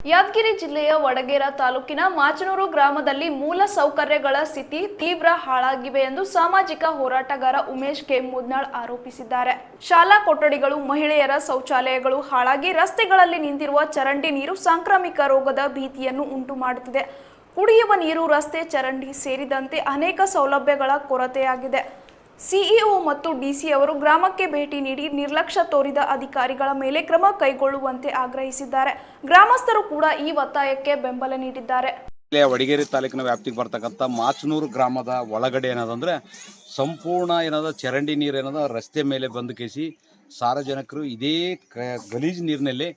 ಯಾದಗಿರಿ ಜಿಲ್ಲೆಯ ವಡಗೇರ ತಾಲೂಕಿನ ಮಾಚನೂರು ಗ್ರಾಮದಲ್ಲಿ ಮೂಲ ಸೌಕರ್ಯಗಳ ಸ್ಥಿತಿ ತೀವ್ರ ಹಾಳಾಗಿವೆ ಎಂದು ಸಾಮಾಜಿಕ ಹೋರಾಟಗಾರ ಉಮೇಶ್ ಕೆ ಮುದ್ನಾಳ್ ಆರೋಪಿಸಿದ್ದಾರೆ. ಶಾಲಾ ಕೊಠಡಿಗಳು, ಮಹಿಳೆಯರ ಶೌಚಾಲಯಗಳು ಹಾಳಾಗಿ ರಸ್ತೆಗಳಲ್ಲಿ ನಿಂತಿರುವ ಚರಂಡಿ ನೀರು ಸಾಂಕ್ರಾಮಿಕ ರೋಗದ ಭೀತಿಯನ್ನು ಉಂಟು ಮಾಡುತ್ತಿದೆ. ಕುಡಿಯುವ ನೀರು, ರಸ್ತೆ, ಚರಂಡಿ ಸೇರಿದಂತೆ ಅನೇಕ ಸೌಲಭ್ಯಗಳ ಕೊರತೆಯಾಗಿದೆ. ಸಿಇಒ ಮತ್ತು ಡಿಸಿ ಅವರು ಗ್ರಾಮಕ್ಕೆ ಭೇಟಿ ನೀಡಿ ನಿರ್ಲಕ್ಷ್ಯ ತೋರಿದ ಅಧಿಕಾರಿಗಳ ಮೇಲೆ ಕ್ರಮ ಕೈಗೊಳ್ಳುವಂತೆ ಆಗ್ರಹಿಸಿದ್ದಾರೆ. ಗ್ರಾಮಸ್ಥರು ಕೂಡ ಈ ಒತ್ತಾಯಕ್ಕೆ ಬೆಂಬಲ ನೀಡಿದ್ದಾರೆ. ವಡಗೇರಿ ತಾಲೂಕಿನ ವ್ಯಾಪ್ತಿಗೆ ಬರ್ತಕ್ಕಂಥ ಮಾಚನೂರು ಗ್ರಾಮದ ಒಳಗಡೆ ಏನದಂದ್ರೆ ಸಂಪೂರ್ಣ ಚರಂಡಿ ನೀರು ರಸ್ತೆ ಮೇಲೆ ಬಂದು ಕೇಸಿ ಸಾರ್ವಜನಿಕರು ಇದೇ ಗಲೀಜು ನೀರಿನಲ್ಲಿ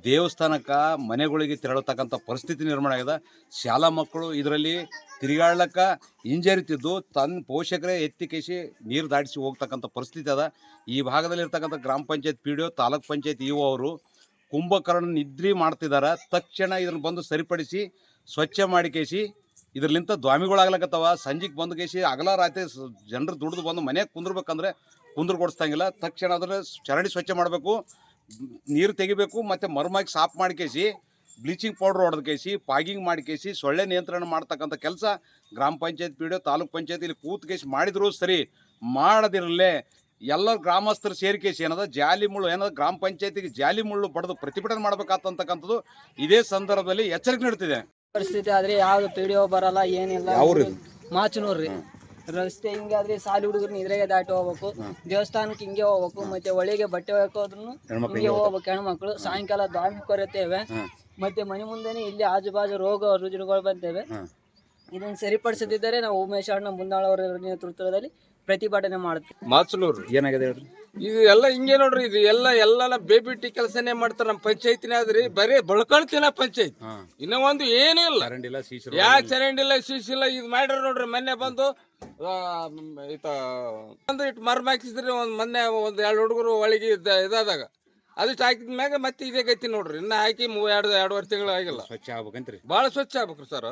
ದೇವಸ್ಥಾನಕ್ಕೆ ಮನೆಗಳಿಗೆ ತೆರಳತಕ್ಕಂಥ ಪರಿಸ್ಥಿತಿ ನಿರ್ಮಾಣ ಆಗಿದೆ. ಶಾಲಾ ಮಕ್ಕಳು ಇದರಲ್ಲಿ ತಿರುಗಾಡ್ಲಕ್ಕ ಹಿಂಜರಿತಿದ್ದು ತನ್ನ ಪೋಷಕರೇ ಎತ್ತಿ ಕೇಸಿ ನೀರು ದಾಟಿಸಿ ಹೋಗ್ತಕ್ಕಂಥ ಪರಿಸ್ಥಿತಿ ಅದ. ಈ ಭಾಗದಲ್ಲಿರ್ತಕ್ಕಂಥ ಗ್ರಾಮ ಪಂಚಾಯತ್ PDO, ತಾಲೂಕ್ ಪಂಚಾಯತ್ EO ಅವರು ಕುಂಭಕರ್ಣ ನಿದ್ರಿ ಮಾಡ್ತಿದ್ದಾರೆ. ತಕ್ಷಣ ಇದನ್ನು ಬಂದು ಸರಿಪಡಿಸಿ ಸ್ವಚ್ಛ ಮಾಡಿ ಕೇಸಿ ಇದರ್ಲಿಂತ ದ್ವಾಮಿಗಳಾಗ್ಲಕತ್ತವ. ಸಂಜೆಗೆ ಬಂದು ಕೇಸಿ ಅಗಲ ರಾತ್ರಿ ಜನರು ದುಡಿದು ಬಂದು ಮನೆಗೆ ಕುಂದ್ರಬೇಕಂದ್ರೆ ಕುಂದ್ರ ಕೊಡಿಸ್ತಂಗಿಲ್ಲ. ತಕ್ಷಣ ಅದನ್ನು ಚರಂಡಿ ಸ್ವಚ್ಛ ಮಾಡಬೇಕು, ನೀರು ತೆಗಿಬೇಕು, ಮತ್ತು ಮರ್ಮಾಗಿ ಸಾಫ್ ಮಾಡಿ ಕೇಸಿ ಬ್ಲೀಚಿಂಗ್ ಪೌಡ್ರ್ ಹೊಡೆದು ಕೇಸಿ ಪಾಗಿಂಗ್ ಮಾಡಿ ಕೇಸಿ ಸೊಳ್ಳೆ ನಿಯಂತ್ರಣ ಮಾಡ್ತಕ್ಕಂಥ ಕೆಲಸ ಗ್ರಾಮ ಪಂಚಾಯತ್ PDO, ತಾಲೂಕ್ ಪಂಚಾಯತ್ ಇಲ್ಲಿ ಕೂತ್ ಕೇಸಿ ಮಾಡಿದ್ರು ಸರಿ. ಮಾಡದಿರಲೇ ಎಲ್ಲ ಗ್ರಾಮಸ್ಥರು ಸೇರಿಕೇಸಿ ಜಾಲಿ ಮುಳ್ಳು ಗ್ರಾಮ ಪಂಚಾಯತಿಗೆ ಜಾಲಿ ಮುಳ್ಳು ಬಡ್ದು ಪ್ರತಿಭಟನೆ ಮಾಡ್ಬೇಕಾಗ್ತಕ್ಕಂಥದ್ದು ಇದೇ ಸಂದರ್ಭದಲ್ಲಿ ಎಚ್ಚರಿಕೆ ನೀಡ್ತಿದೆ. ಪರಿಸ್ಥಿತಿ ಆದ್ರೆ ಯಾವ್ದು PDO ಬರಲ್ಲ, ಏನಿಲ್ಲ. ಮಾಚನೂರ್ರಿ ರಸ್ತೆ ಹಿಂಗಾದ್ರೆ ಸಾಲಿ ಹುಡುಗರ್ನ ಇದ್ರಾಗೆ ದಾಟಿ ಹೋಗ್ಬೇಕು, ದೇವಸ್ಥಾನಕ್ಕೆ ಹಿಂಗೆ ಹೋಗ್ಬೇಕು, ಮತ್ತೆ ಒಳಗೆ ಬಟ್ಟೆ ಹಾಕೋದ್ರೂ ಹಿಂಗೆ ಹೋಗ್ಬೇಕು ಹೆಣ್ಮಕ್ಳು. ಸಾಯಂಕಾಲ ದಾಮಿ ಕೊರತೇವೆ, ಮತ್ತೆ ಮನೆ ಮುಂದೆನೆ ಇಲ್ಲಿ ಆಜು ಬಾಜು ರೋಗ ರುಜಿನಗಳು ಬಂತೇವೆ. ಇದನ್ನು ಸರಿಪಡಿಸದಿದ್ದರೆ ನಾವು ಉಮೇಶ್ ಅಣ್ಣ ಮುನ್ನಾಳ್ ಅವರ ನೇತೃತ್ವದಲ್ಲಿ ಪ್ರತಿಭಟನೆ ಮಾಡ್ತೀವಿ. ಮಾಚನೂರು ಏನಾಗಿದೆ ಹೇಳ್ರಿ? ಇದು ಎಲ್ಲ ಹಿಂಗೆ ನೋಡ್ರಿ, ಇದು ಎಲ್ಲ ಬೇಬಿಟಿ ಕೆಲಸನೇ ಮಾಡ್ತಾರ. ನಮ್ಮ ಪಂಚಾಯತಿನ ಆದ್ರಿ ಬರೀ ಬಳ್ಕೊಳ್ತೀನ ಪಂಚಾಯತ್. ಇನ್ನ ಒಂದು ಏನೂ ಇಲ್ಲ, ಯಾ ಚರಂಡಿ ಇಲ್ಲ, ಶೀಶಿಲ್ಲ. ಇದು ಮಾಡ್ರ ನೋಡ್ರಿ, ಮೊನ್ನೆ ಬಂದು ಇಟ್ಟು ಮರ್ಮ ಹಾಕಿಸಿದ್ರಿ. ಮೊನ್ನೆ ಒಂದ್ 2 ಹುಡುಗರು ಒಳಗೆ ಇದಾದಾಗ ಅದಿಷ್ಟು ಹಾಕಿದ ಮ್ಯಾಗ ಮತ್ತೆ ಇದೇ ಗತಿ ನೋಡ್ರಿ. ಇನ್ನ ಹಾಕಿ 2.5 ತಿಂಗಳು ಆಗಿಲ್ಲ. ಸ್ವಚ್ಛ ಆಗ್ಬೇಕಂತ್ರಿ, ಬಹಳ ಸ್ವಚ್ಛ ಆಗ್ಬೇಕ್ರಿ ಸರ್.